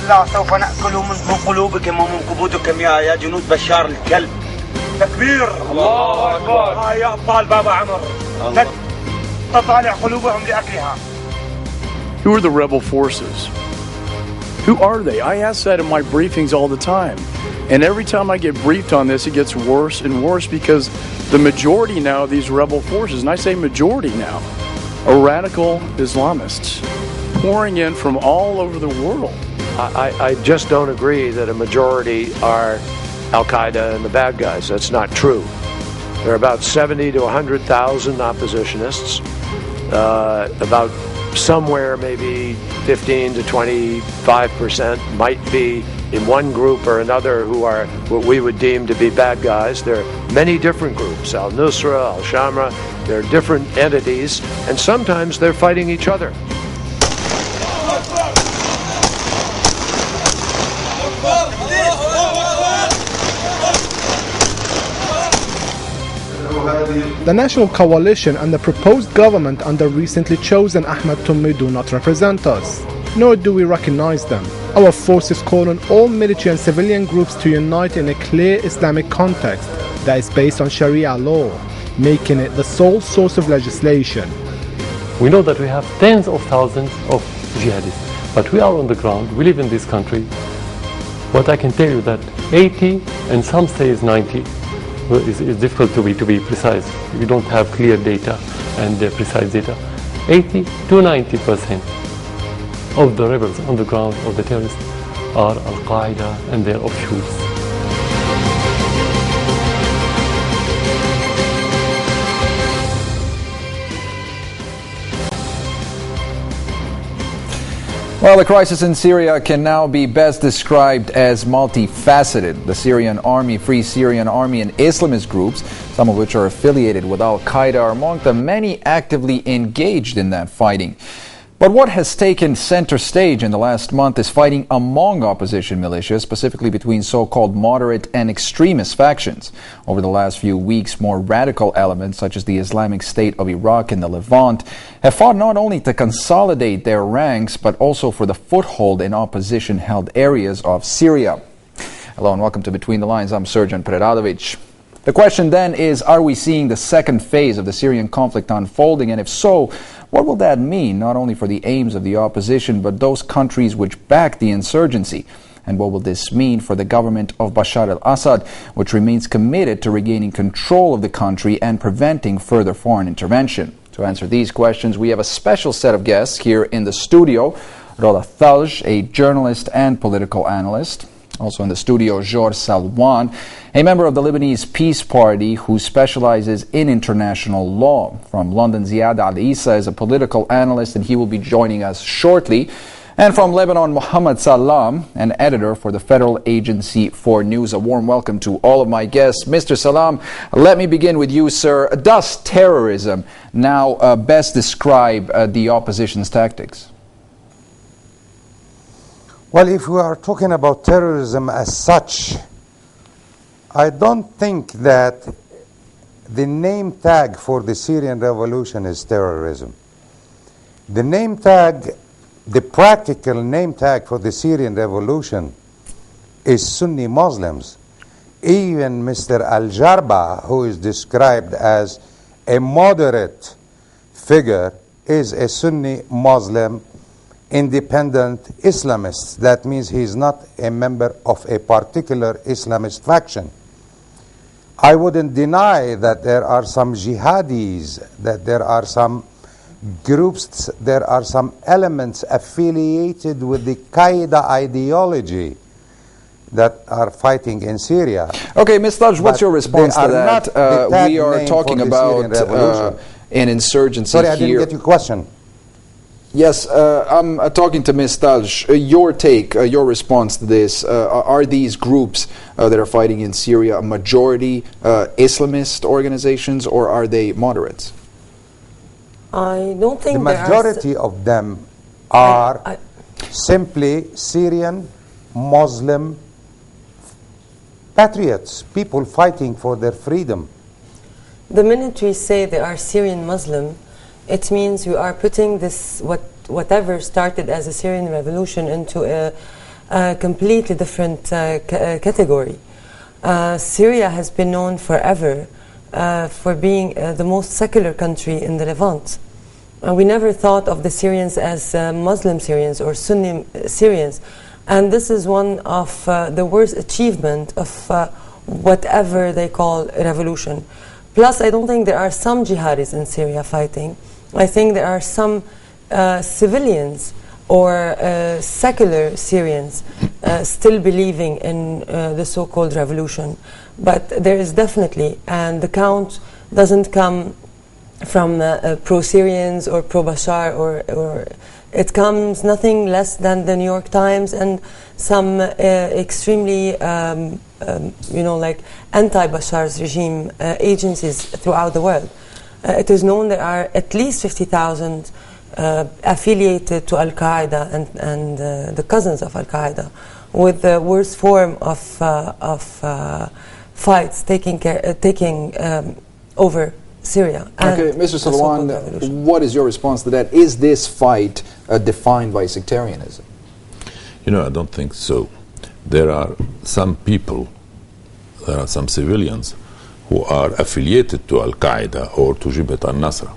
كلا سوف نأكل من قلوبكم ومن كبودكم يا جنود بشار الكلب. تكبير. الله أكبر. يا أبطال بابا عمر. تطالع قلوبهم لأكلها. Who are the rebel forces? Who are they? I ask that in my briefings all the time. And every time I get briefed on this, it gets worse and worse because the majority now of these rebel forces, and I say majority now, are radical Islamists pouring in from all over the world. I just don't agree that a majority are Al-Qaeda and the bad guys. That's not true. There are about 70 to 100,000 oppositionists, about somewhere maybe 15 to 25% might be in one group or another who are what we would deem to be bad guys. There are many different groups, Al-Nusra, Al-Shamra. There are different entities, and sometimes they're fighting each other. The National Coalition and the proposed government under recently chosen Ahmed Tummi do not represent us, nor do we recognize them. Our forces call on all military and civilian groups to unite in a clear Islamic context that is based on Sharia law, making it the sole source of legislation. We know that we have tens of thousands of jihadists, but we are on the ground, we live in this country. What I can tell you that 80, and some say is 90, it's difficult to be precise. We don't have clear data and precise data. 80 to 90% of the rebels on the ground, of the terrorists, are Al-Qaeda and their offshoots. Well, the crisis in Syria can now be best described as multifaceted. The Syrian Army, Free Syrian Army, and Islamist groups, some of which are affiliated with Al-Qaeda, are among the many actively engaged in that fighting. But what has taken center stage in the last month is fighting among opposition militias, specifically between so-called moderate and extremist factions. Over the last few weeks, more radical elements, such as the Islamic State of Iraq and the Levant, have fought not only to consolidate their ranks, but also for the foothold in opposition-held areas of Syria. Hello and welcome to Between the Lines. I'm Srđan Preradović. The question then is, are we seeing the second phase of the Syrian conflict unfolding? And if so, what will that mean, not only for the aims of the opposition, but those countries which back the insurgency? And what will this mean for the government of Bashar al-Assad, which remains committed to regaining control of the country and preventing further foreign intervention? To answer these questions, we have a special set of guests here in the studio. Roda Thalj, a journalist and political analyst. Also in the studio, George Salwan, a member of the Lebanese Peace Party who specializes in international law. From London, Ziad Al-Issa is a political analyst, and he will be joining us shortly. And from Lebanon, Mohammed Salam, an editor for the Federal Agency for News. A warm welcome to all of my guests. Mr. Salam, let me begin with you, sir. Does terrorism now best describe the opposition's tactics? Well, if we are talking about terrorism as such, I don't think that the name tag for the Syrian revolution is terrorism. The name tag, the practical name tag for the Syrian revolution is Sunni Muslims. Even Mr. Al-Jarba, who is described as a moderate figure, is a Sunni Muslim independent Islamist. That means he is not a member of a particular Islamist faction. I wouldn't deny that there are some jihadis, that there are some groups, there are some elements affiliated with the Qaeda ideology that are fighting in Syria. Okay, Ms. Thalj, what's your response to that? We are talking about an insurgency Sorry, here. I didn't get your question. Yes, I'm talking to Ms. Thalj. Your take, your response to this, are these groups that are fighting in Syria a majority Islamist organizations, or are they moderates? I don't think the majority of them are simply Syrian Muslim patriots, people fighting for their freedom. The minute we say they are Syrian Muslim, it means you are putting this whatever started as a Syrian revolution into completely different category. Syria has been known forever for being the most secular country in the Levant. We never thought of the Syrians as Muslim Syrians or Sunni Syrians. And this is one of the worst achievement of whatever they call a revolution. Plus, I don't think there are some jihadis in Syria fighting. I think there are some civilians or secular Syrians still believing in the so-called revolution. But there is definitely, and the count doesn't come from pro-Syrians or pro-Bashar, or it comes nothing less than the New York Times and some extremely, like anti-Bashar's regime agencies throughout the world. It is known there are at least 50,000 affiliated to Al-Qaeda and the cousins of Al-Qaeda, with the worst form of fights taking over Syria. Okay, Mr. Salwan, what is your response to that? Is this fight defined by sectarianism? I don't think so. There are some people, there are some civilians who are affiliated to Al-Qaeda or to Jabhat al-Nusra.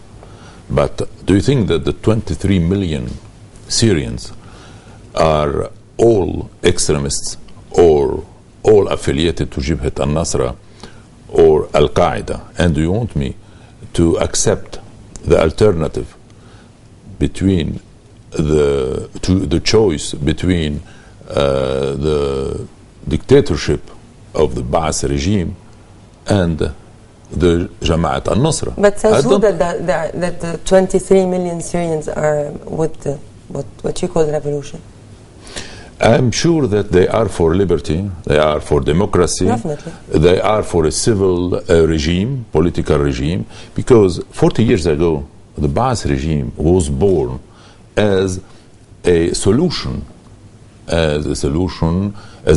But do you think that the 23 million Syrians are all extremists or all affiliated to Jabhat al-Nusra or Al-Qaeda? And do you want me to accept the alternative between the choice between the dictatorship of the Ba'ath regime and the Jama'at al-Nusra? But says who that the 23 million Syrians are with the, what you call the revolution? I'm sure that they are for liberty, they are for democracy, definitely. They are for a civil regime, political regime, because 40 years ago, the Ba'ath regime was born as a solution, as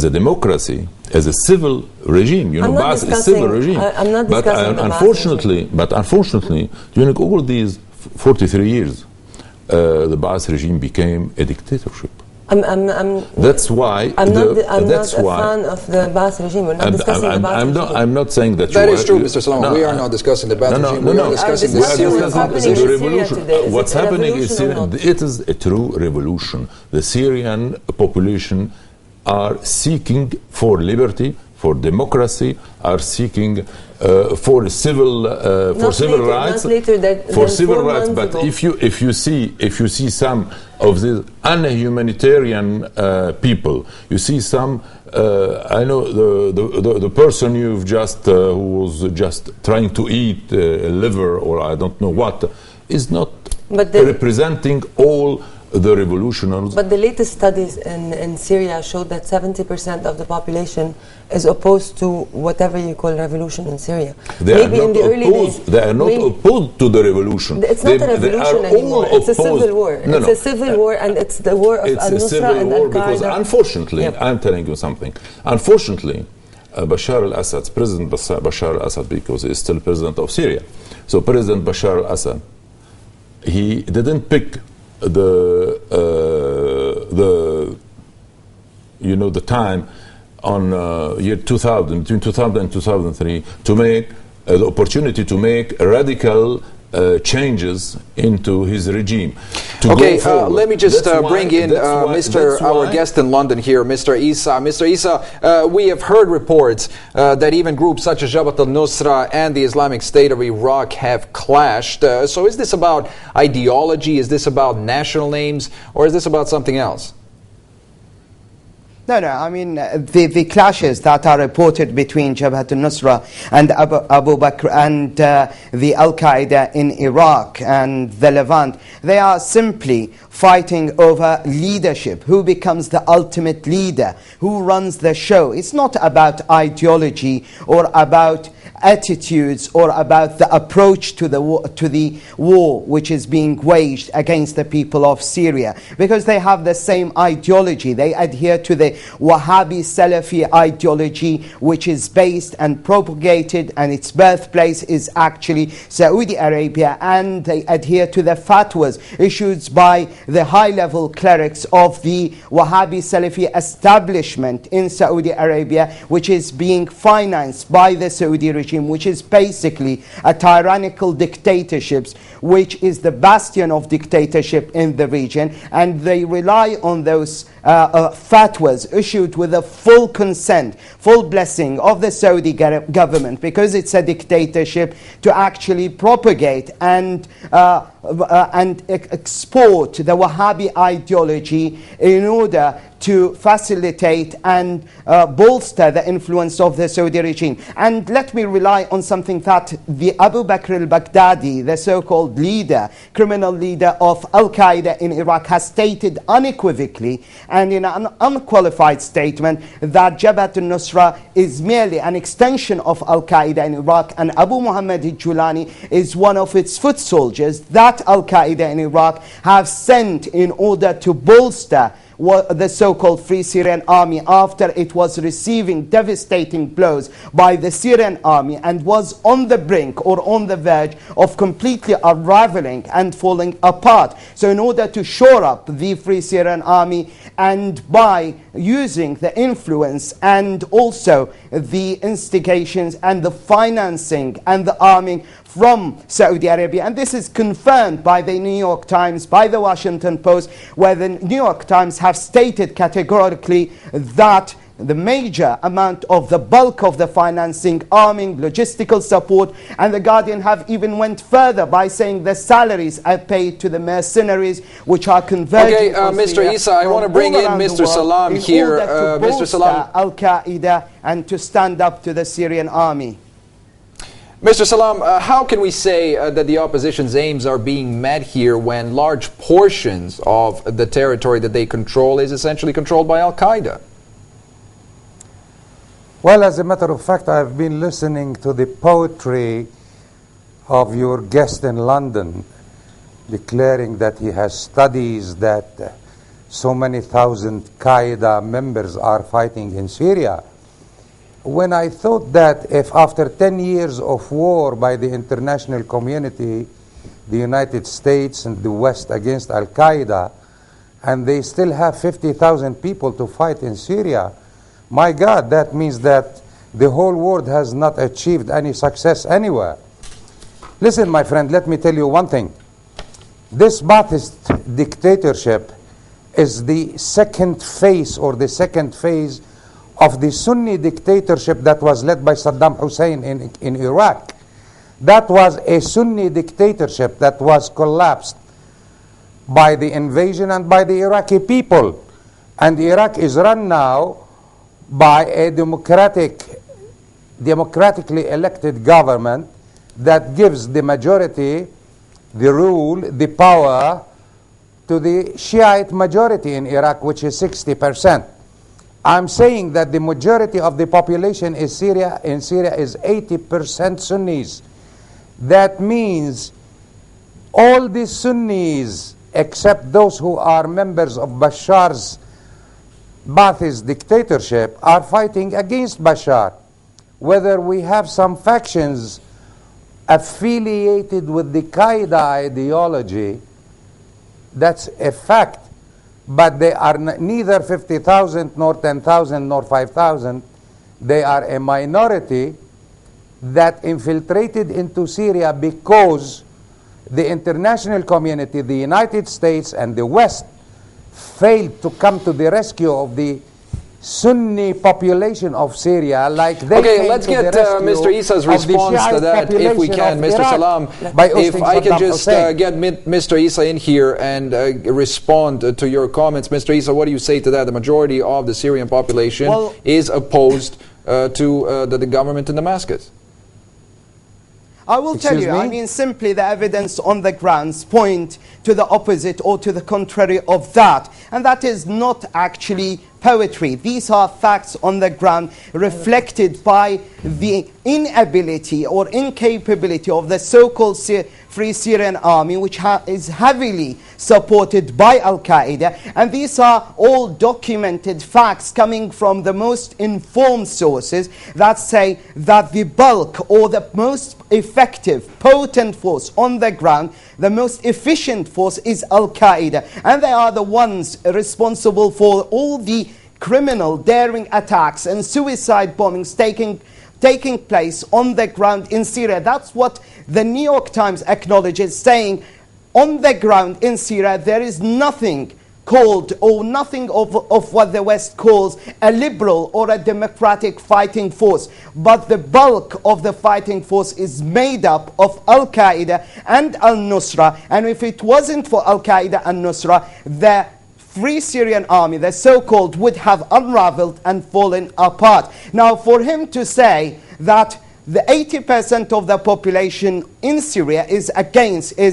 a democracy, as a civil regime. Ba'ath is a civil regime. I'm not discussing but unfortunately, during all these 43 years, the Ba'ath regime became a dictatorship. That's why I'm not a fan of the Ba'ath regime. We're not discussing the Ba'ath regime. I'm not saying that that is true, Mr. Salman. We are not discussing the Ba'ath regime. We are discussing the Syrian opposition. What's happening in Syria, it is a true revolution. The Syrian population are seeking for liberty, for democracy, are seeking for civil rights. But if you see some of these unhumanitarian people, you see some. I know the person you've just who was just trying to eat liver or I don't know what is not representing all the revolutionaries. But the latest studies in Syria showed that 70% of the population is opposed to whatever you call revolution in Syria. They are not opposed to the revolution. It's not a revolution anymore. It's a civil war. It's a civil war, and it's the war of al-Nusra and Al-Qaeda. Because unfortunately, I'm telling you something. Unfortunately, President Bashar al-Assad, because he is still president of Syria. So President Bashar al-Assad, he didn't pick the time on year 2000, between 2000 and 2003, to make the opportunity to make radical changes into his regime. Okay, let me just bring in our guest in London here, Mr. Isa. Mr. Isa, we have heard reports that even groups such as Jabhat al-Nusra and the Islamic State of Iraq have clashed. So is this about ideology? Is this about national names? Or is this about something else? No, I mean, the clashes that are reported between Jabhat al-Nusra and Abu Bakr and the Al-Qaeda in Iraq and the Levant, they are simply fighting over leadership, who becomes the ultimate leader, who runs the show. It's not about ideology or about attitudes or about the approach to the war which is being waged against the people of Syria, because they have the same ideology. They adhere to the Wahhabi Salafi ideology, which is based and propagated, and its birthplace is actually Saudi Arabia, and they adhere to the fatwas issued by the high-level clerics of the Wahhabi Salafi establishment in Saudi Arabia, which is being financed by the Saudi regime, which is basically a tyrannical dictatorship, which is the bastion of dictatorship in the region, and they rely on those fatwas issued with the full consent, full blessing of the Saudi government, because it's a dictatorship, to actually propagate and export the Wahhabi ideology in order to facilitate and bolster the influence of the Saudi regime. And let me rely on something that the Abu Bakr al-Baghdadi, the so-called leader, criminal leader of Al-Qaeda in Iraq, has stated unequivocally and in an unqualified statement that Jabhat al-Nusra is merely an extension of Al-Qaeda in Iraq, and Abu Muhammad al-Julani is one of its foot soldiers that Al-Qaeda in Iraq have sent in order to bolster the so-called Free Syrian Army after it was receiving devastating blows by the Syrian army and was on the brink or on the verge of completely unraveling and falling apart. So in order to shore up the Free Syrian Army, and by using the influence and also the instigations and the financing and the arming from Saudi Arabia, and this is confirmed by the New York Times, by the Washington Post, where the New York Times have stated categorically that the major amount of the bulk of the financing, arming, logistical support, and the Guardian have even went further by saying the salaries are paid to the mercenaries which are converging. Okay, Mr. Issa, I want to bring in Mr. Salam here. Mr. Salam, Al-Qaeda and to stand up to the Syrian army. Mr. Salam, how can we say that the opposition's aims are being met here when large portions of the territory that they control is essentially controlled by Al-Qaeda? Well, as a matter of fact, I've been listening to the poetry of your guest in London, declaring that he has studies that so many thousand Qaeda members are fighting in Syria. When I thought that if after 10 years of war by the international community, the United States and the West against Al-Qaeda, and they still have 50,000 people to fight in Syria, my God, that means that the whole world has not achieved any success anywhere. Listen, my friend, let me tell you one thing. This Ba'athist dictatorship is the second phase or the second phase of the Sunni dictatorship that was led by Saddam Hussein in Iraq. That was a Sunni dictatorship that was collapsed by the invasion and by the Iraqi people. And Iraq is run now by a democratically elected government that gives the majority, the rule, the power to the Shiite majority in Iraq, which is 60%. I'm saying that the majority of the population in Syria is 80% Sunnis. That means all the Sunnis, except those who are members of Bashar's Ba'athist dictatorship, are fighting against Bashar. Whether we have some factions affiliated with the Qaeda ideology, that's a fact. But they are neither 50,000 nor 10,000 nor 5,000. They are a minority that infiltrated into Syria because the international community, the United States and the West, failed to come to the rescue of the Sunni population of Syria, like they okay, let's get Mr. Issa's response to that, if we can, Mr. Salam. If I can just get Mr. Issa in here and respond to your comments. Mr. Issa, what do you say to that? The majority of the Syrian population is opposed to the government in Damascus. I will tell you, I mean, simply the evidence on the grounds point to the opposite or to the contrary of that. And that is not actually poetry. These are facts on the ground reflected by the inability or incapability of the so-called Free Syrian Army, which is heavily supported by Al-Qaeda. And these are all documented facts coming from the most informed sources that say that the bulk or the most effective, potent force on the ground, the most efficient force is Al-Qaeda. And they are the ones responsible for all the criminal, daring attacks and suicide bombings taking place on the ground in Syria. That's what the New York Times acknowledges, saying on the ground in Syria there is nothing called or nothing of what the West calls a liberal or a democratic fighting force. But the bulk of the fighting force is made up of Al-Qaeda and Al-Nusra. And if it wasn't for Al-Qaeda and Nusra, the Free Syrian Army, the so-called, would have unraveled and fallen apart. Now, for him to say that the 80% of the population in Syria is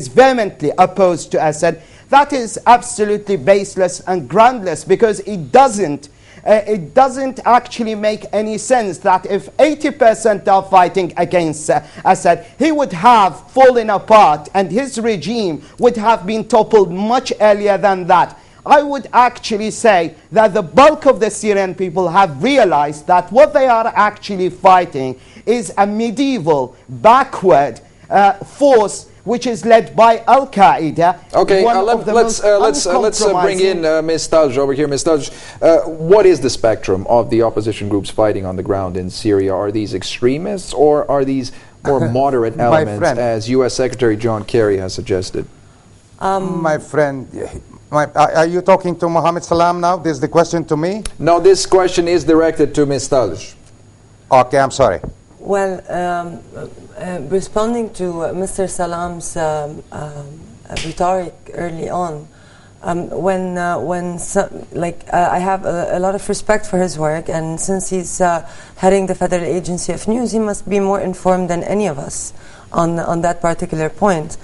vehemently opposed to Assad, that is absolutely baseless and groundless, because it doesn't actually make any sense that if 80% are fighting against Assad, he would have fallen apart and his regime would have been toppled much earlier than that. I would actually say that the bulk of the Syrian people have realized that what they are actually fighting is a medieval, backward force which is led by Al-Qaeda. Okay, let's bring in Ms. Taj over here. Ms. Taj, what is the spectrum of the opposition groups fighting on the ground in Syria? Are these extremists or are these more moderate elements, as U.S. Secretary John Kerry has suggested? My friend, are you talking to Mohammed Salam now? This is the question to me? No, this question is directed to Ms. Taj. Okay, I'm sorry. Well, responding to Mr. Salam's rhetoric early on, I have a lot of respect for his work, and since he's heading the Federal Agency of News, he must be more informed than any of us on that particular point.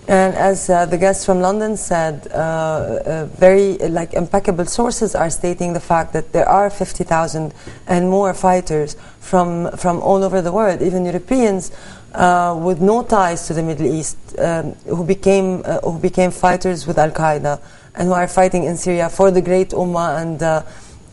And as the guest from London said, very impeccable sources are stating the fact that there are 50,000 and more fighters from all over the world, even Europeans with no ties to the Middle East, who became fighters with Al-Qaeda and who are fighting in Syria for the great Ummah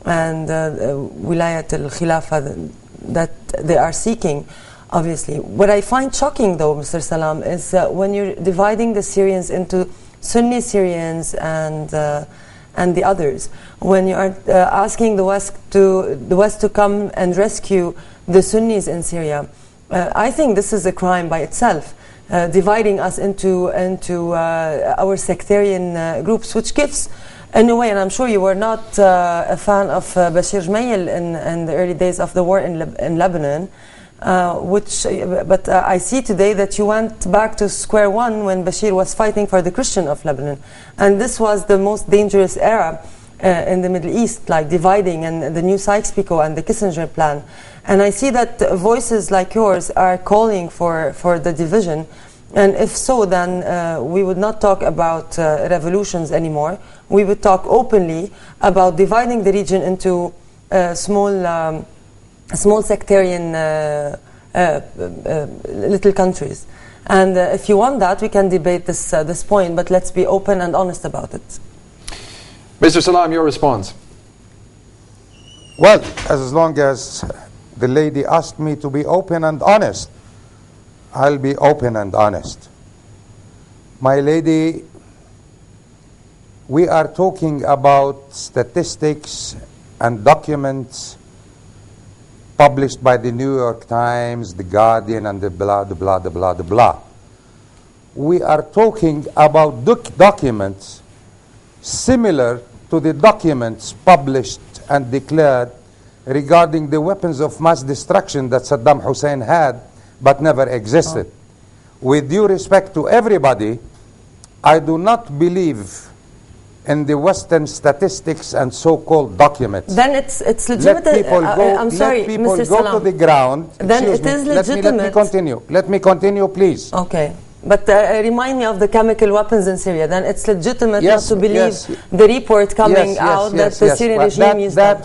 and Wilayat al-Khilafah that they are seeking. Obviously. What I find shocking, though, Mr. Salam, is when you're dividing the Syrians into Sunni Syrians and the others, when you are asking the West to come and rescue the Sunnis in Syria, I think this is a crime by itself, dividing us into our sectarian groups, which gives, in a way, and I'm sure you were not a fan of Bashir Gemayel in the early days of the war in Lebanon. But I see today that you went back to square one when Bashir was fighting for the Christian of Lebanon. And this was the most dangerous era in the Middle East, like dividing, and the new Sykes-Picot and the Kissinger plan. And I see that voices like yours are calling for the division. And if so, then we would not talk about revolutions anymore. We would talk openly about dividing the region into small sectarian little countries. And if you want that, we can debate this point, but let's be open and honest about it. Mr. Salam, your response. Well, as long as the lady asked me to be open and honest, I'll be open and honest. My lady, we are talking about statistics and documents published by the New York Times, the Guardian, and the blah, the blah, the blah, the blah. We are talking about documents similar to the documents published and declared regarding the weapons of mass destruction that Saddam Hussein had but never existed. With due respect to everybody, I do not believe in the Western statistics and so-called documents. Then it's legitimate. Let people go, I'm sorry, let people Mr. go Salam. to the ground. Then it is legitimate. Let me continue. Let me continue, please. Okay. But remind me of the chemical weapons in Syria. Then it's legitimate not to believe the report coming out that the Syrian regime used that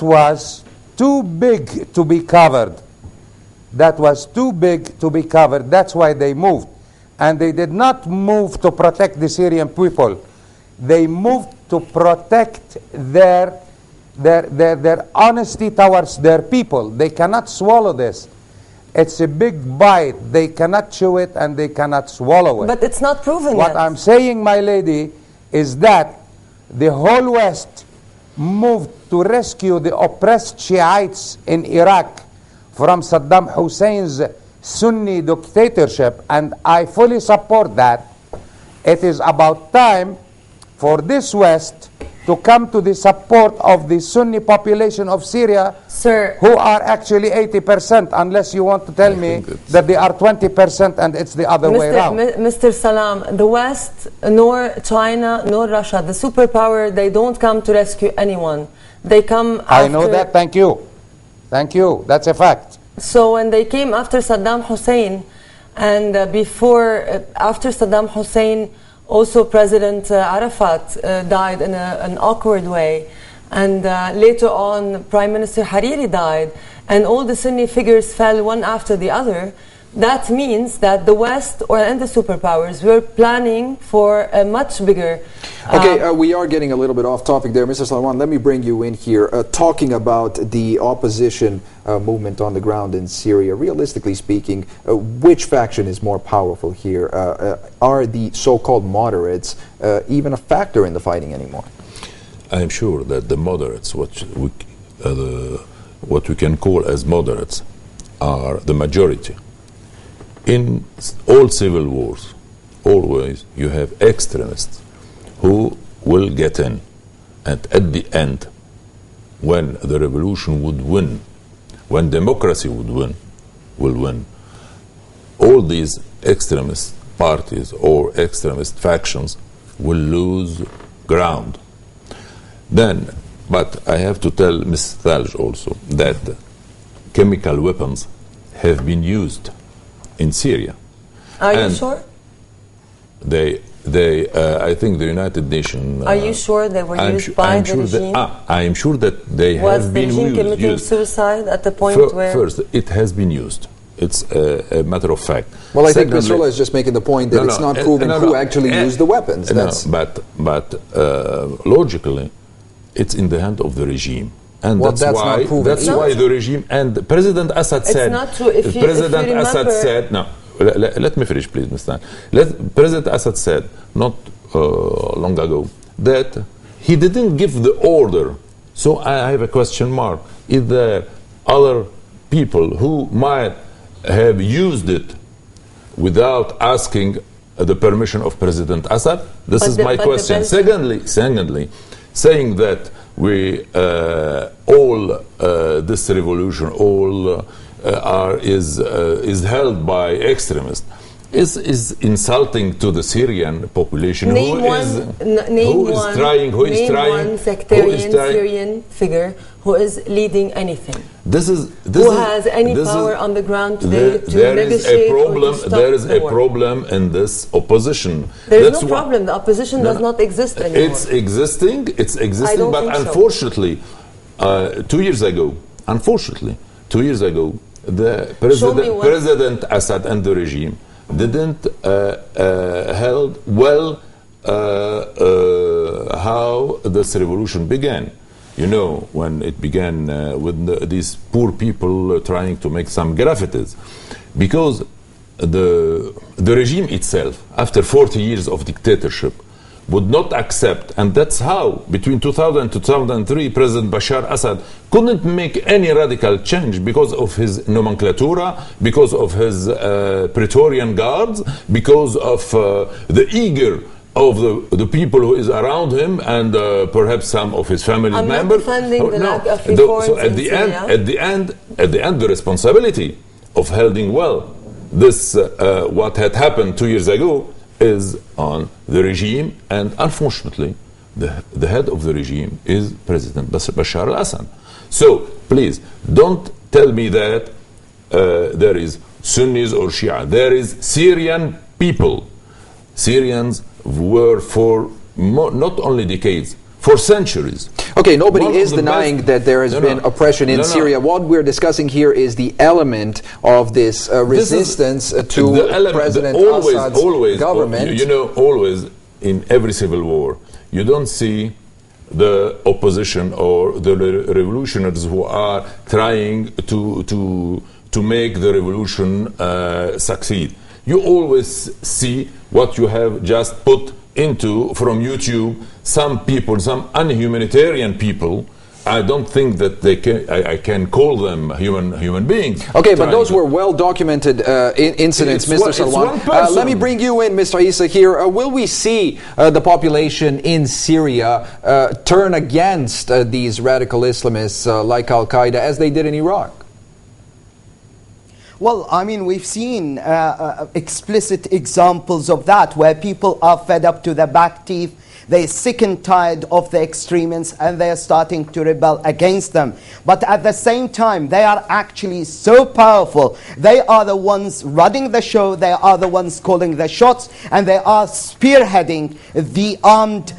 was too big to be covered. That was too big to be covered. That's why they moved. And they did not move to protect the Syrian people. They moved to protect their honesty towards their people. They cannot swallow this. It's a big bite. They cannot chew it and they cannot swallow it. But it's not proven What yet. I'm saying, my lady, is that the whole West moved to rescue the oppressed Shiites in Iraq from Saddam Hussein's Sunni dictatorship, and I fully support that. It is about time for this West to come to the support of the Sunni population of Syria, Sir, who are actually 80%, unless you want to tell me that they are 20% and it's the other way around. Mr. Salam, the West, nor China, nor Russia, the superpower, they don't come to rescue anyone. They come after... I know that, thank you. Thank you, that's a fact. So when they came after Saddam Hussein, and after Saddam Hussein, also President Arafat died in an awkward way, and later on Prime Minister Hariri died, and all the Sunni figures fell one after the other. That means that the West and the superpowers were planning for a much bigger... Okay, we are getting a little bit off topic there. Mr. Salwan, let me bring you in here. Talking about the opposition movement on the ground in Syria, realistically speaking, which faction is more powerful here? Are the so-called moderates even a factor in the fighting anymore? I am sure that the moderates, what we can call as moderates, are the majority. In all civil wars, always you have extremists who will get in, and at the end, when the revolution would win, when democracy will win, all these extremist parties or extremist factions will lose ground. Then, but I have to tell Ms. Thalj also that chemical weapons have been used in Syria. Are you sure? I think the United Nations... Are you sure they were used by the regime? I am sure that they have been used. Was the regime committing suicide at the point where... First, it has been used. It's a matter of fact. Well, I think Nasrallah is just making the point that it's not proven who actually used the weapons. But logically, it's in the hand of the regime. And that's why the regime and President Assad said... It's not true. If you remember... Assad said... No, let me finish, please, Mr. President Assad said not long ago that he didn't give the order. So I have a question mark. Is there other people who might have used it without asking the permission of President Assad? This is my question. Secondly, saying that we this revolution is held by extremists is insulting to the Syrian population. Name one sectarian Syrian figure who is leading anything. Who has any power on the ground today to negotiate or to stop There is the a war. problem in this opposition. There is no problem. The opposition does not exist anymore. It's existing, but unfortunately, 2 years ago, the President Assad and the regime didn't held well how this revolution began. You know, when it began with these poor people trying to make some graffitis, because the regime itself, after 40 years of dictatorship, would not accept, and that's how between 2000 and 2003 President Bashar Assad couldn't make any radical change because of his nomenclatura, because of his Praetorian guards, because of the eager of the people who is around him, and perhaps some of his family members. I'm not defending the lack of reforms so at the end, the responsibility of holding well this what had happened 2 years ago is on the regime, and unfortunately, the head of the regime is President Bashar al-Assad. So please don't tell me that there is Sunnis or Shia. There is Syrian people. Syrians were for not only decades, for centuries. Okay, nobody is denying that there has been oppression in Syria. What we're discussing here is the element of this resistance to President Assad's government. You know, always in every civil war, you don't see the opposition or the revolutionaries who are trying to make the revolution succeed. You always see what you have just put into from YouTube. Some people, some unhumanitarian people, I don't think that they can. I can call them human beings. Okay, but those were well documented incidents, Mr. Salam. Let me bring you in, Mr. Issa. Here, will we see the population in Syria turn against these radical Islamists like Al Qaeda as they did in Iraq? Well, I mean, we've seen explicit examples of that, where people are fed up to the back teeth. They're sick and tired of the extremists, and they are starting to rebel against them. But at the same time, they are actually so powerful. They are the ones running the show. They are the ones calling the shots, and they are spearheading the armed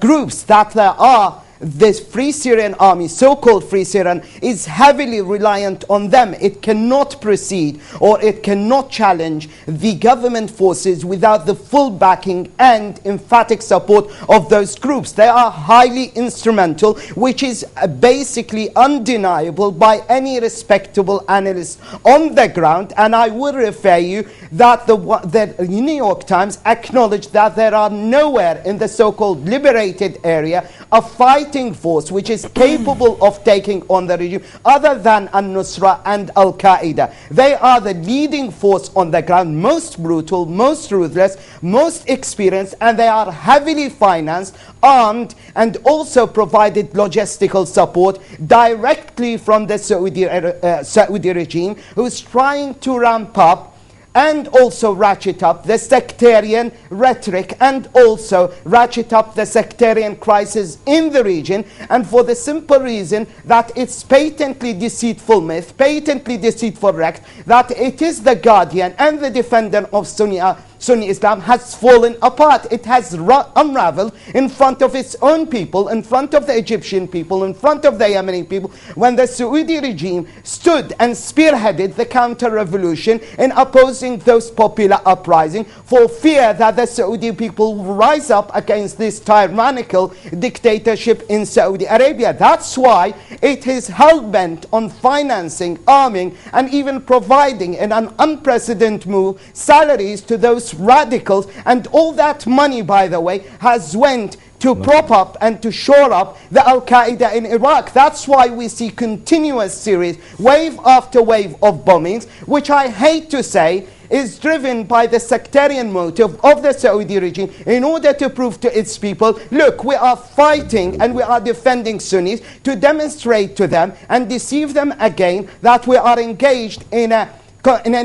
groups that there are. This Free Syrian Army, so-called Free Syrian, is heavily reliant on them. It cannot proceed, or it cannot challenge the government forces without the full backing and emphatic support of those groups. They are highly instrumental, which is basically undeniable by any respectable analyst on the ground. And I will refer you that the New York Times acknowledged that there are nowhere in the so-called liberated area a fighting force which is capable of taking on the regime other than Al-Nusra and Al-Qaeda. They are the leading force on the ground, most brutal, most ruthless, most experienced, and they are heavily financed, armed, and also provided logistical support directly from the Saudi regime, who is trying to ramp up and also ratchet up the sectarian rhetoric, and also ratchet up the sectarian crisis in the region, and for the simple reason that it's patently deceitful myth, patently deceitful rect, that it is the guardian and the defender of Sunni Islam has fallen apart. It has unraveled in front of its own people, in front of the Egyptian people, in front of the Yemeni people, when the Saudi regime stood and spearheaded the counter-revolution in opposing those popular uprisings, for fear that the Saudi people will rise up against this tyrannical dictatorship in Saudi Arabia. That's why it is hell-bent on financing, arming, and even providing, in an unprecedented move, salaries to those radicals. And all that money, by the way, has went to prop up and to shore up the Al-Qaeda in Iraq. That's why we see continuous series, wave after wave of bombings, which I hate to say is driven by the sectarian motive of the Saudi regime in order to prove to its people, look, we are fighting and we are defending Sunnis, to demonstrate to them and deceive them again that we are engaged in an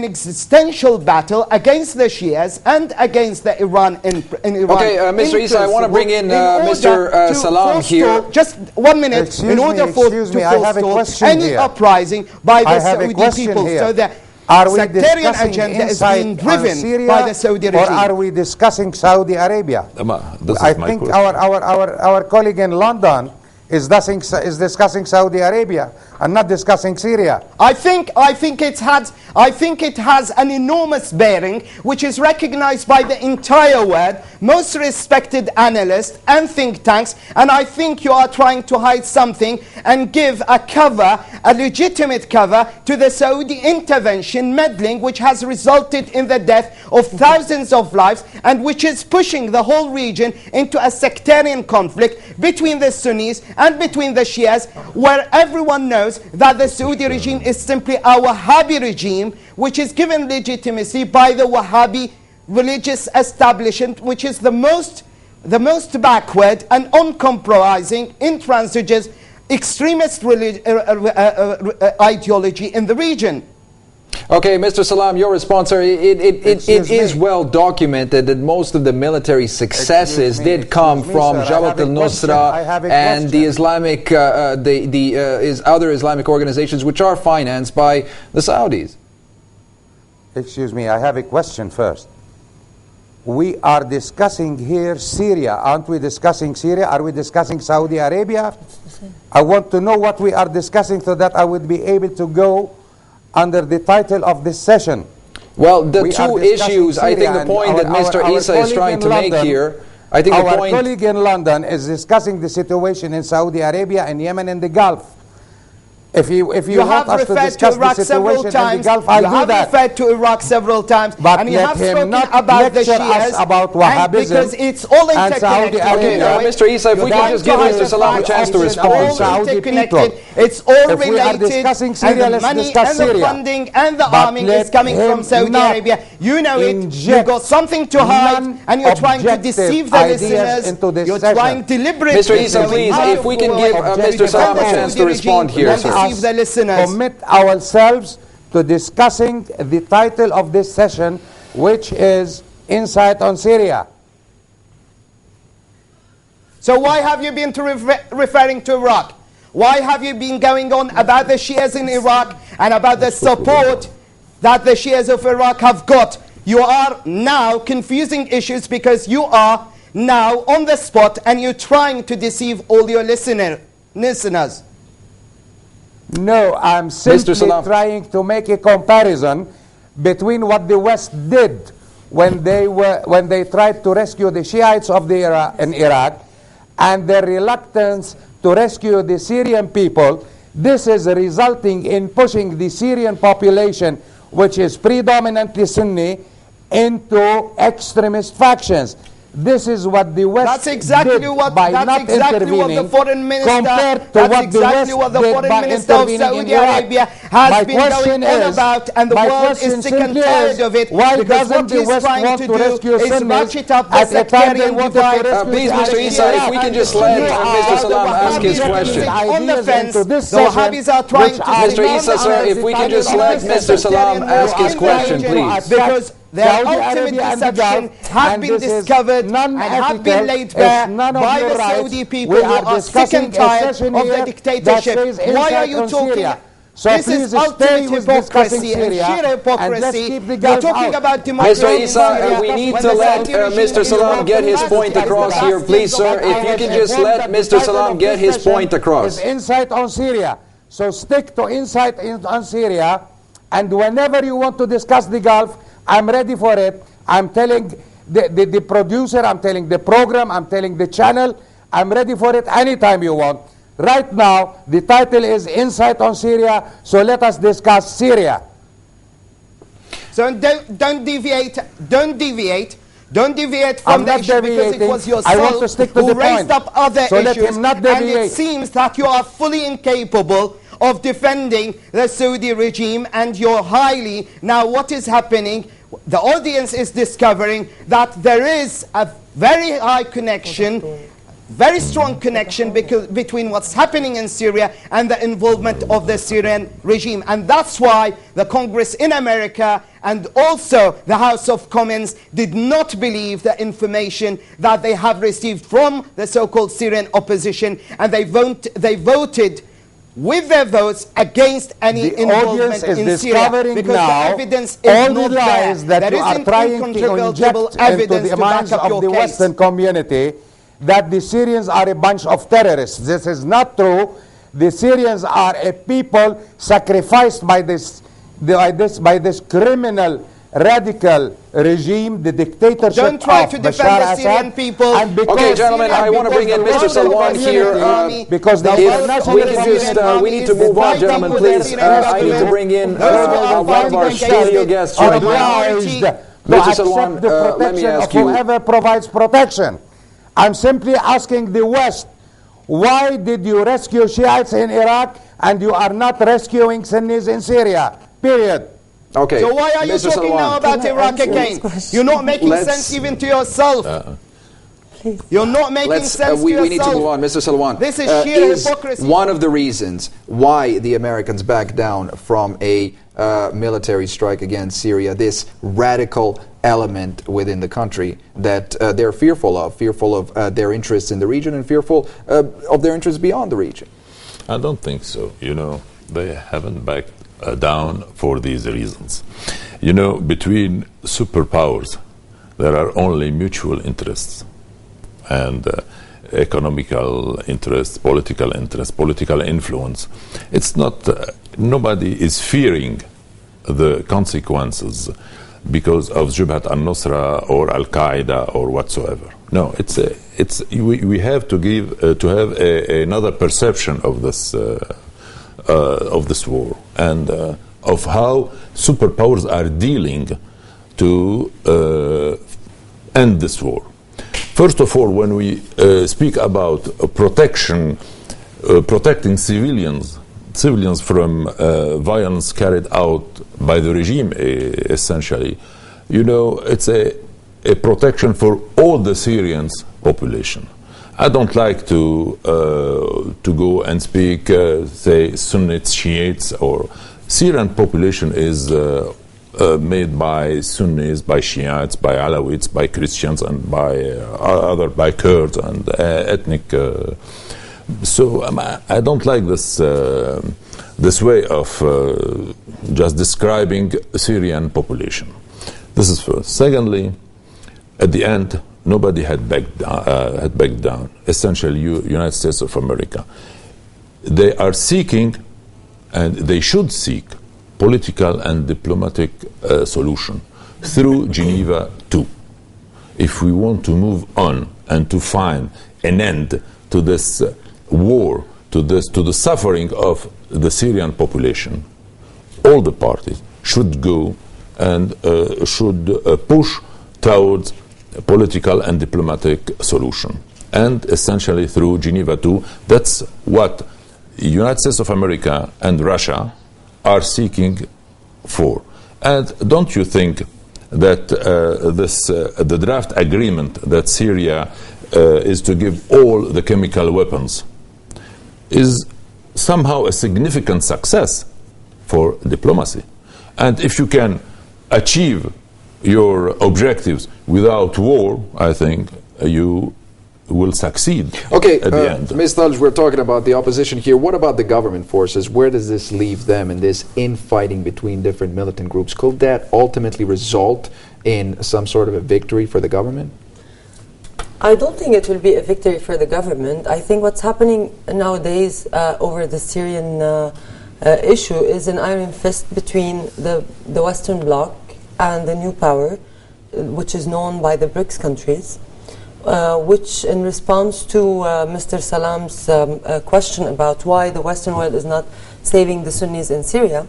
existential battle against the Shias and against the Iran in Iran. Okay, Mr. Issa, I want to bring in Mr. Salam here. Just 1 minute. In order to forestall any uprising by the Saudi people. So the sectarian agenda is being driven by the Saudi regime. Or are we discussing Saudi Arabia? I think our colleague in London is discussing Saudi Arabia and not discussing Syria. I think it has an enormous bearing, which is recognized by the entire world, most respected analysts and think tanks, and I think you are trying to hide something and give a cover, a legitimate cover, to the Saudi intervention meddling, which has resulted in the death of thousands of lives, and which is pushing the whole region into a sectarian conflict between the Sunnis and between the Shias, where everyone knows that the Saudi regime is simply a Wahhabi regime, which is given legitimacy by the Wahhabi religious establishment, which is the most backward and uncompromising, intransigent, extremist ideology in the region. Okay, Mr. Salam, your response, sir. It is well documented that most of the military successes did come from Jabhat al-Nusra and the Islamic, other Islamic organizations which are financed by the Saudis. Excuse me, I have a question first. We are discussing here Syria. Aren't we discussing Syria? Are we discussing Saudi Arabia? I want to know what we are discussing so that I would be able to go under the title of this session. Well, the two issues, I think the point that Mr. Issa is trying to make here, I think the point... Our colleague in London is discussing the situation in Saudi Arabia and Yemen and the Gulf. If you want us to discuss the situation in the Gulf, I'll do that. You have referred to Iraq several times, but and you have spoken about the Shias, about Wahhabism, because it's all interconnected. Okay, Mr. Issa, if we can just give Mr. Salam a chance to respond. It's all if related, we are discussing Syria, and the money and the funding and the arming is coming from Saudi Arabia. You know it. You've got something to hide, and you're trying to deceive the listeners. You're trying deliberately. Mr. Issa, please, if we can give Mr. Salam a chance to respond here, sir. The listeners. Commit ourselves to discussing the title of this session, which is Insight on Syria. So why have you been referring to Iraq? Why have you been going on about the Shias in Iraq and about the support that the Shias of Iraq have got? You are now confusing issues because you are now on the spot and you're trying to deceive all your listeners. No, I'm simply trying to make a comparison between what the West did when they tried to rescue the Shiites of in Iraq and their reluctance to rescue the Syrian people. This is resulting in pushing the Syrian population, which is predominantly Sunni, into extremist factions. This is what the West did by not intervening, compared to what the West did by intervening in Iraq. Has been going on about, and the world is sick and tired of it. Why because doesn't the West want to rescue Sunnis ratchet up the sectarian divide? Please, Mr. Issa, if we can just let Mr. Salam ask his question. On the fence, the Wahhabis are trying to... Mr. Issa, sir, if we can just let Mr. Salam ask his question, please. Because their ultimate deception has been discovered and has been laid bare by the Saudi people who are sick and tired of the dictatorship. Why are you talking? So this is ultimate hypocrisy and sheer hypocrisy. You're talking about democracy. Mr. Issa, we need to let Mr. Salam get his point across here. Please, sir, if you can just let Mr. Salam get his point across. It's Insight on Syria. So stick to Insight on Syria, and whenever you want to discuss the Gulf, I'm ready for it. I'm telling the producer, I'm telling the program, I'm telling the channel, I'm ready for it anytime you want. Right now, the title is Insight on Syria, so let us discuss Syria. So don't deviate from the issue, because it was yourself who raised up other issues, and it seems that you are fully incapable of defending the Saudi regime, and you're highly... Now what is happening, the audience is discovering that there is a very high connection, very strong connection between what's happening in Syria and the involvement of the Syrian regime. And that's why the Congress in America and also the House of Commons did not believe the information that they have received from the so-called Syrian opposition, and they voted with their votes against any involvement in Syria, because the evidence is not there. That you are trying to inject into the minds of the Western community that the Syrians are a bunch of terrorists. This is not true. The Syrians are a people sacrificed by this criminal, radical regime, the dictatorship. Don't try to defend the Syrian people. Okay, gentlemen, I want to bring in Mr. Salwan here because we need to move on, gentlemen, please. I need to bring in one of our studio guests right now. Mr. Salwan, let me ask you. Whoever provides protection. I'm simply asking the West, why did you rescue Shiites in Iraq and you are not rescuing Sunnis in Syria? Period. Okay. So why are you talking now about Iraq again? You're not making sense even to yourself. You're not making sense to yourself. We need to move on, Mr. Salwan. This is sheer hypocrisy. One of the reasons why the Americans backed down from a military strike against Syria, this radical element within the country that they're fearful of their interests in the region and fearful of their interests beyond the region. I don't think so. You know, they haven't backed down for these reasons. You know, between superpowers, there are only mutual interests and economical interests, political influence. It's not, nobody is fearing the consequences because of Jabhat al-Nusra or Al-Qaeda or whatsoever. No, we have to give to have another perception of this war and of how superpowers are dealing to end this war. First of all, when we speak about protecting civilians from violence carried out by the regime, essentially, you know, it's a protection for all the Syrians population. I don't like to go and speak, say, Sunnites, Shiites, or Syrian population is made by Sunnis, by Shiites, by Alawites, by Christians, and by Kurds and ethnic. So I don't like this way of just describing Syrian population. This is first. Secondly, at the end, nobody had backed down. Essentially, United States of America, they are seeking, and they should seek, political and diplomatic solution through Geneva II. If we want to move on and to find an end to this war, to the suffering of the Syrian population, all the parties should go and should push towards a political and diplomatic solution. And essentially through Geneva II, that's what the United States of America and Russia are seeking for. And don't you think that the draft agreement that Syria is to give all the chemical weapons is somehow a significant success for diplomacy? And if you can achieve your objectives without war, I think you will succeed at the end. Ms. Thulj, we're talking about the opposition here. What about the government forces? Where does this leave them in this infighting between different militant groups? Could that ultimately result in some sort of a victory for the government? I don't think it will be a victory for the government. I think what's happening nowadays over the Syrian issue is an iron fist between the Western Bloc and the new power, which is known by the BRICS countries, which in response to Mr. Salam's question about why the Western world is not saving the Sunnis in Syria,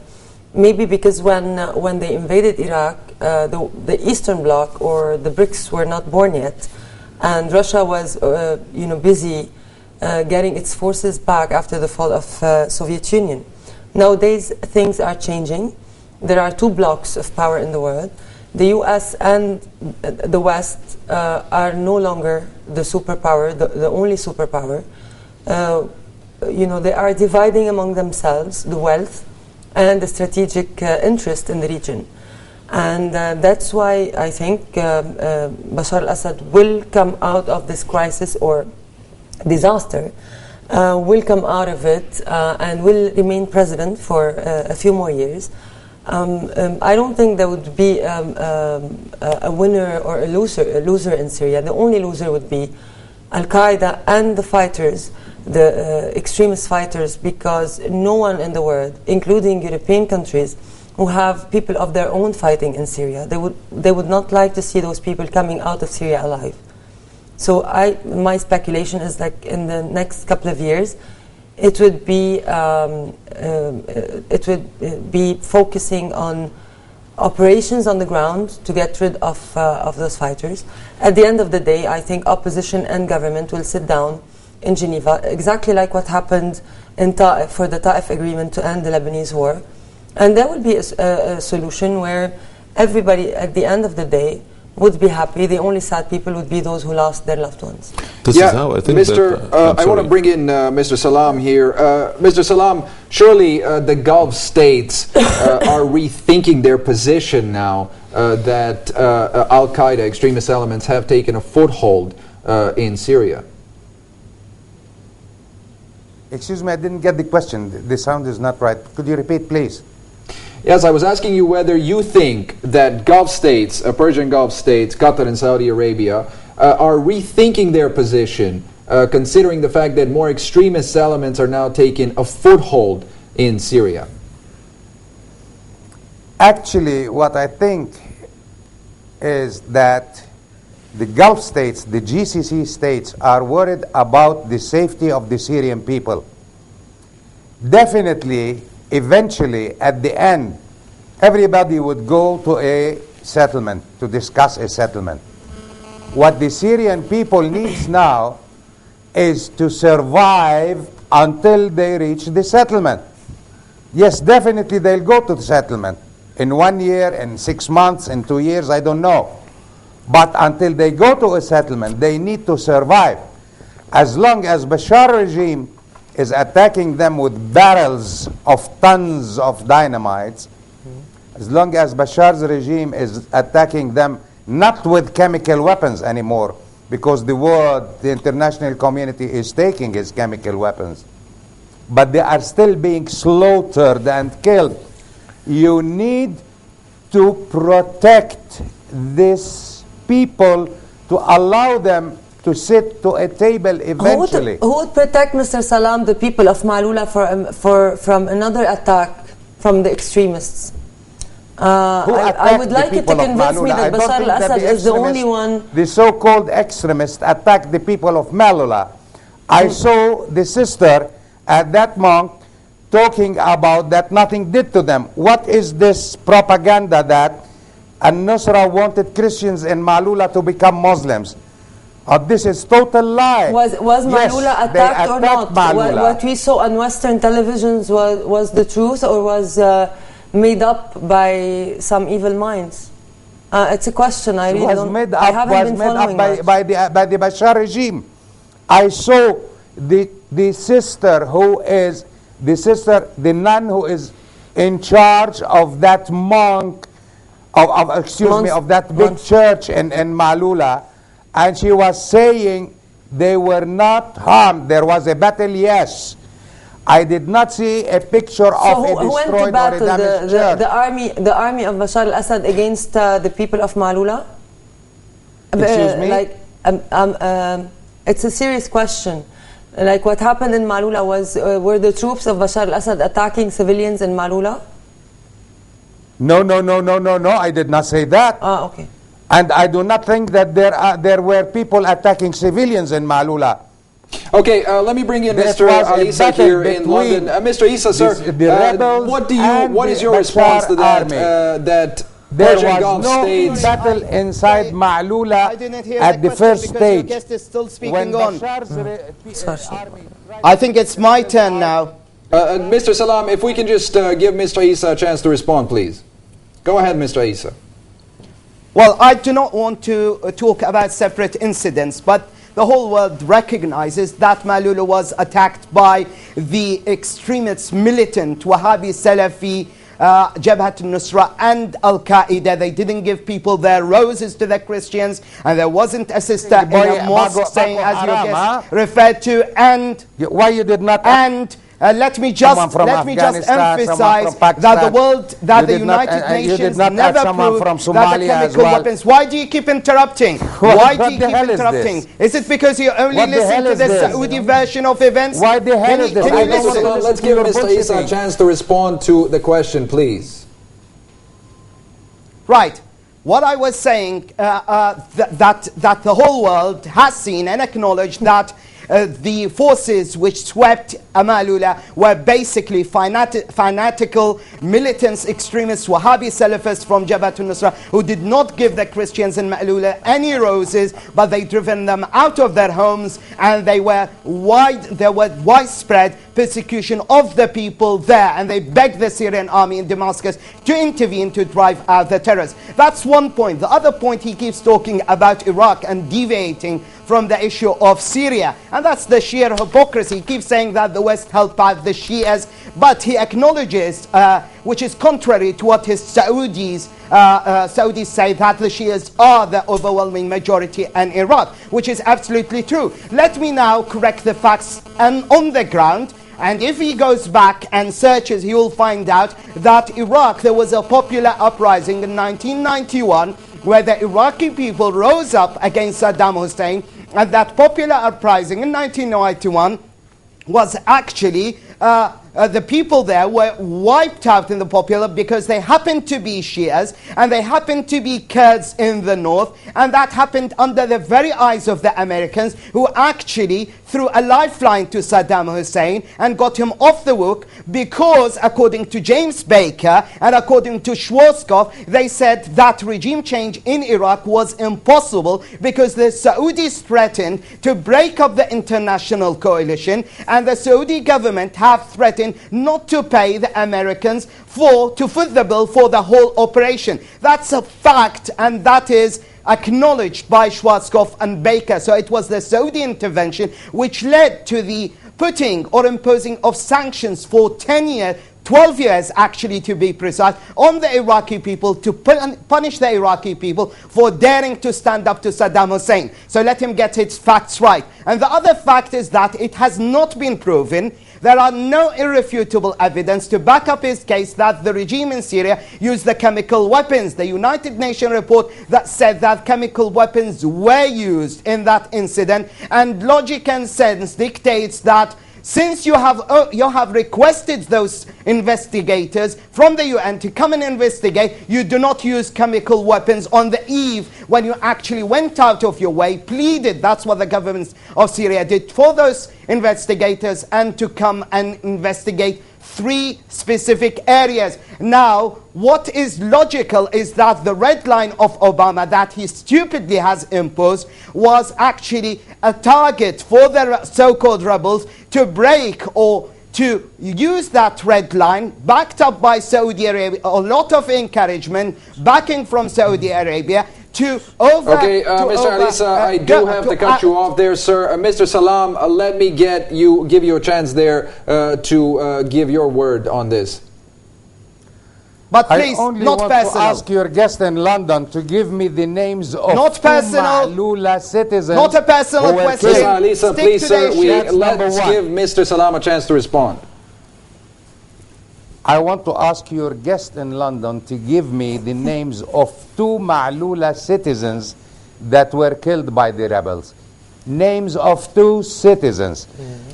maybe because when they invaded Iraq, the Eastern Bloc or the BRICS were not born yet, and Russia was busy getting its forces back after the fall of Soviet Union. Nowadays, things are changing. There are two blocks of power in the world. The US and the West are no longer the superpower, the only superpower. They are dividing among themselves the wealth and the strategic interest in the region. And that's why I think Bashar al-Assad will come out of this crisis or disaster, will come out of it and will remain president for a few more years. I don't think there would be a winner or a loser in Syria. The only loser would be Al-Qaeda and the fighters, the extremist fighters, because no one in the world, including European countries, who have people of their own fighting in Syria, they would not like to see those people coming out of Syria alive. So my speculation is that in the next couple of years, it would be focusing on operations on the ground to get rid of those fighters. At the end of the day, I think opposition and government will sit down in Geneva, exactly like what happened in Ta'if for the Ta'if agreement to end the Lebanese war, and there will be a solution where everybody, at the end of the day, would be happy. The only sad people would be those who lost their loved ones. This is how I think I want to bring in Mr. Salam here. Mr. Salam, surely the Gulf states are rethinking their position now that Al-Qaeda extremist elements have taken a foothold in Syria. Excuse me, I didn't get the question. The sound is not right. Could you repeat, please? Yes, I was asking you whether you think that Gulf states, Persian Gulf states, Qatar and Saudi Arabia, are rethinking their position, considering the fact that more extremist elements are now taking a foothold in Syria. Actually, what I think is that the Gulf states, the GCC states, are worried about the safety of the Syrian people. Definitely, eventually, at the end, everybody would go to a settlement, to discuss a settlement. What the Syrian people needs now is to survive until they reach the settlement. Yes, definitely they'll go to the settlement. In 1 year, in 6 months, in 2 years, I don't know. But until they go to a settlement, they need to survive. As long as Bashar regime is attacking them with barrels of tons of dynamites, as long as Bashar's regime is attacking them not with chemical weapons anymore, because the world, the international community is taking his chemical weapons, but they are still being slaughtered and killed. You need to protect these people to allow them to sit to a table eventually. Who would protect, Mr. Salam, the people of Malula from another attack from the extremists? I would like you to convince me that Bashar al-Assad is the only one. The so-called extremists attacked the people of Malula. I saw the sister at that monk talking about that nothing did to them. What is this propaganda that al-Nusra wanted Christians in Malula to become Muslims? This is total lie. Was Malula attacked or not? What we saw on Western televisions was the truth, or was made up by some evil minds? It's a question. I really don't. I haven't been following much. by the Bashar regime. I saw the sister who is the nun who is in charge of that monk, of that big church in Malula, and she was saying they were not harmed. There was a battle, yes. I did not see a picture of a destroyed or a damaged church. The army of Bashar al-Assad against the people of Malula? Excuse me? It's a serious question. Like what happened in Malula was, were the troops of Bashar al-Assad attacking civilians in Malula? No, I did not say that. Okay. And I do not think that there were people attacking civilians in Malula. Okay, let me bring in Mr. Isa here in London. Mr. Isa, sir, what is your response to that? That there was no battle inside Malula at the first stage. Your guest is still speaking on. I think it's my turn now. Mr. Salam, if we can just give Mr. Isa a chance to respond, please. Go ahead, Mr. Isa. Well, I do not want to talk about separate incidents, but the whole world recognizes that Malula was attacked by the extremist, militant, Wahhabi, Salafi, Jabhat al-Nusra and Al-Qaeda. They didn't give people their roses to the Christians, and there wasn't a sister in a mosque saying, as your guest referred to, and why you did not let me just emphasize that the world, that the United Nations never proved that the chemical weapons. Why do you keep interrupting? Why do you keep interrupting? Is it because you only listen to the Saudi version of events? Why the hell is this? Let's give Mr. Isa a chance to respond to the question, please. Right. What I was saying, that the whole world has seen and acknowledged that the forces which swept Malula were basically fanatical militants, extremists, Wahhabi Salafists from Jabhat al-Nusra, who did not give the Christians in Malula any roses, but they driven them out of their homes, and there were widespread persecution of the people there, and they begged the Syrian army in Damascus to intervene to drive out the terrorists. That's one point. The other point, he keeps talking about Iraq and deviating from the issue of Syria, and that's the sheer hypocrisy. He keeps saying that the West helped out the Shias, but he acknowledges, which is contrary to what his Saudis say, that the Shias are the overwhelming majority in Iraq, which is absolutely true. Let me now correct the facts and on the ground. And if he goes back and searches, he will find out that Iraq, there was a popular uprising in 1991 where the Iraqi people rose up against Saddam Hussein, and that popular uprising in 1991 was actually the people there were wiped out in the popular because they happened to be Shias and they happened to be Kurds in the north, and that happened under the very eyes of the Americans, who actually threw a lifeline to Saddam Hussein and got him off the hook because, according to James Baker and according to Schwarzkopf, they said that regime change in Iraq was impossible because the Saudis threatened to break up the international coalition, and the Saudi government have threatened not to pay the Americans to foot the bill for the whole operation. That's a fact, and that is acknowledged by Schwarzkopf and Baker. So it was the Saudi intervention which led to the putting or imposing of sanctions for 10 years, 12 years actually to be precise, on the Iraqi people, to punish the Iraqi people for daring to stand up to Saddam Hussein. So let him get his facts right. And the other fact is that it has not been proven, there are no irrefutable evidence to back up his case that the regime in Syria used the chemical weapons. The United Nations report that said that chemical weapons were used in that incident, and logic and sense dictates that since you have requested those investigators from the UN to come and investigate, you do not use chemical weapons on the eve when you actually went out of your way, pleaded, that's what the government of Syria did, for those investigators and to come and investigate 3 specific areas. Now, what is logical is that the red line of Obama that he stupidly has imposed was actually a target for the so-called rebels to break or to use that red line, backed up by Saudi Arabia, a lot of encouragement, backing from Saudi Arabia, to over... Okay, Mr. Alisa, I do have to cut you off there, sir. Mr. Salam, let me give you a chance there to give your word on this. But please, I only not want personal. to ask your guest in London to give me the names of not personal, Ma'lula citizens. not a personal question. Mr. Alisa, please, sir, let's one. give Mr. Salam a chance to respond. I want to ask your guest in London to give me the names of 2 Ma'lula citizens that were killed by the rebels. Names of 2 citizens.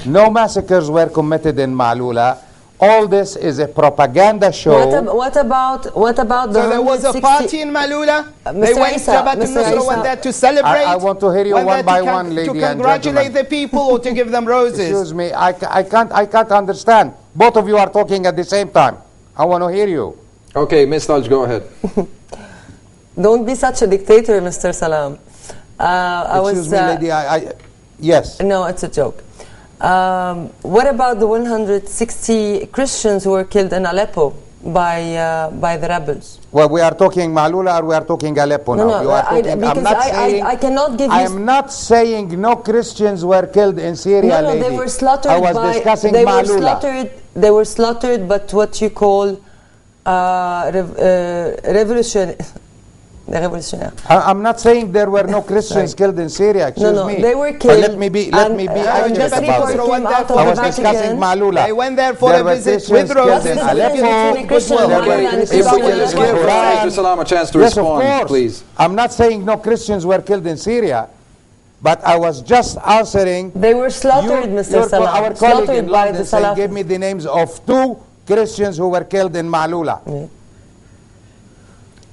No massacres were committed in Ma'lula. All this is a propaganda show. What about the? So there was a party in Malula. They went, Jabhat al-Nusra went there to celebrate. I want to hear you one by one, lady and gentlemen. To congratulate the people or to give them roses. Excuse me, I can't understand. Both of you are talking at the same time. I want to hear you. Okay, Ms. Lodge, go ahead. Don't be such a dictator, Mr. Salam. Excuse me, lady. Yes. No, it's a joke. What about the 160 Christians who were killed in Aleppo by the rebels? Well, we are talking Ma'lula or we are talking Aleppo now? No, I cannot give you... I am not saying no Christians were killed in Syria, lady. They were slaughtered. I was discussing Ma'lula. They were slaughtered, but what you call revolutionary. I'm not saying there were no Christians killed in Syria. Excuse me. They were killed. But let me be accurate about it. I was discussing Ma'lula. They went there for a visit with roses. If we can just give Mr. Salam a chance to respond, please. I'm not saying no Christians were killed in Syria, but I was just answering. They were slaughtered, Mr. Salam. Our colleague in London gave me the names of 2 Christians who were killed in Ma'lula.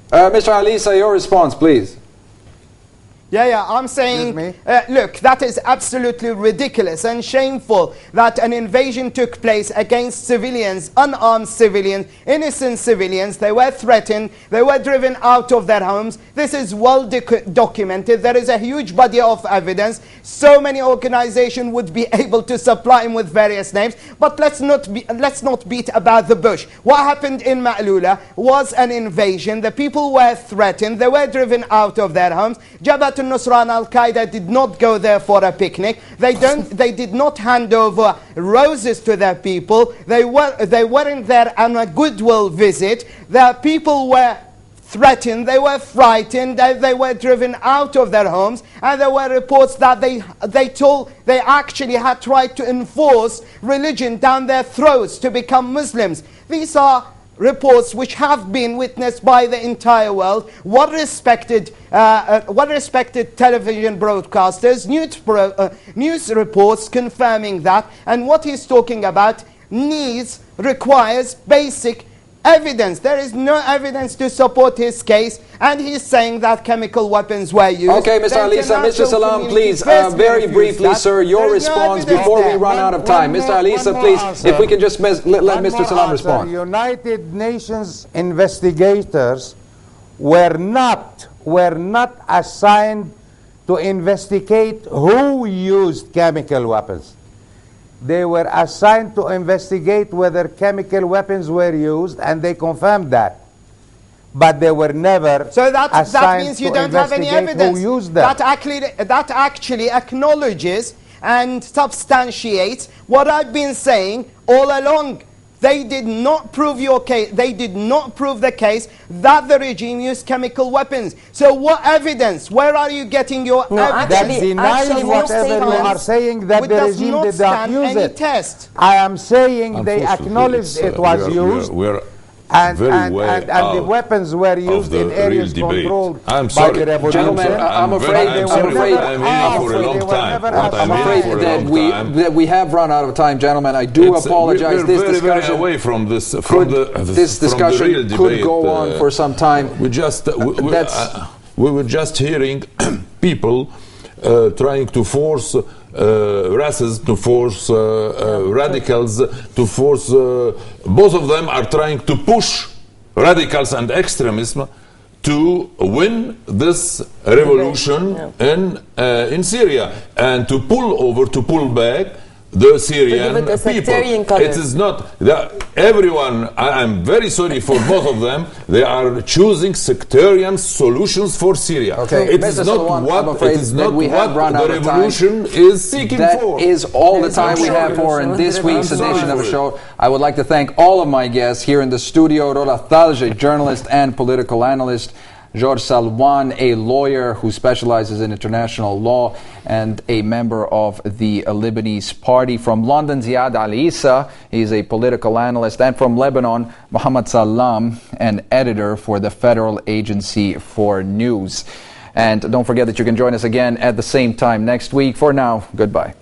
Mr. Alisa, your response, please. Yeah, I'm saying, look, that is absolutely ridiculous and shameful that an invasion took place against civilians, unarmed civilians, innocent civilians. They were threatened. They were driven out of their homes. This is well documented. There is a huge body of evidence. So many organizations would be able to supply him with various names. But let's not beat about the bush. What happened in Ma'lula was an invasion. The people were threatened. They were driven out of their homes. Jabhat al-Nusra and Al-Qaeda did not go there for a picnic. They did not hand over roses to their people. They weren't there on a goodwill visit. The people were threatened, they were frightened, they were driven out of their homes, and there were reports that they actually had tried to enforce religion down their throats to become Muslims. These are reports which have been witnessed by the entire world. What respected television broadcasters, news reports confirming that, and what he's talking about requires basic evidence. There is no evidence to support his case, and he's saying that chemical weapons were used. Okay, Mr. Alisa, Mr. Salam, please, very briefly, sir, your response before we run out of time. Mr. Alisa, please, if we can just let Mr. Salam respond. United Nations investigators were not assigned to investigate who used chemical weapons. They were assigned to investigate whether chemical weapons were used, and they confirmed that. But they were never that means you don't have any evidence who used them. that actually acknowledges and substantiates what I've been saying all along. They did not prove your case. They did not prove the case that the regime used chemical weapons. So what evidence? Where are you getting your evidence? That denies whatever you are saying that the regime did not use it. Test. I am saying they acknowledged it was used. And the weapons were used in areas controlled by the revolution. Gentlemen, I'm afraid that we have run out of time, gentlemen. I do apologize. This discussion away from this discussion could go on for some time. We were just hearing people trying to force racists, to force radicals, to force both of them are trying to push radicals and extremism to win this revolution in Syria, and to pull back the Syrian people. It is not that everyone. I'm very sorry for both of them. They are choosing sectarian solutions for Syria. Okay, it is not what the revolution is seeking for. That is all the time we have for in this week's edition of the show. I would like to thank all of my guests here in the studio: Rola Thalje, journalist and political analyst; George Salwan, a lawyer who specializes in international law and a member of the Lebanese Party. From London, Ziad Alisa, he's a political analyst. And from Lebanon, Muhammad Salam, an editor for the Federal Agency for News. And don't forget that you can join us again at the same time next week. For now, goodbye.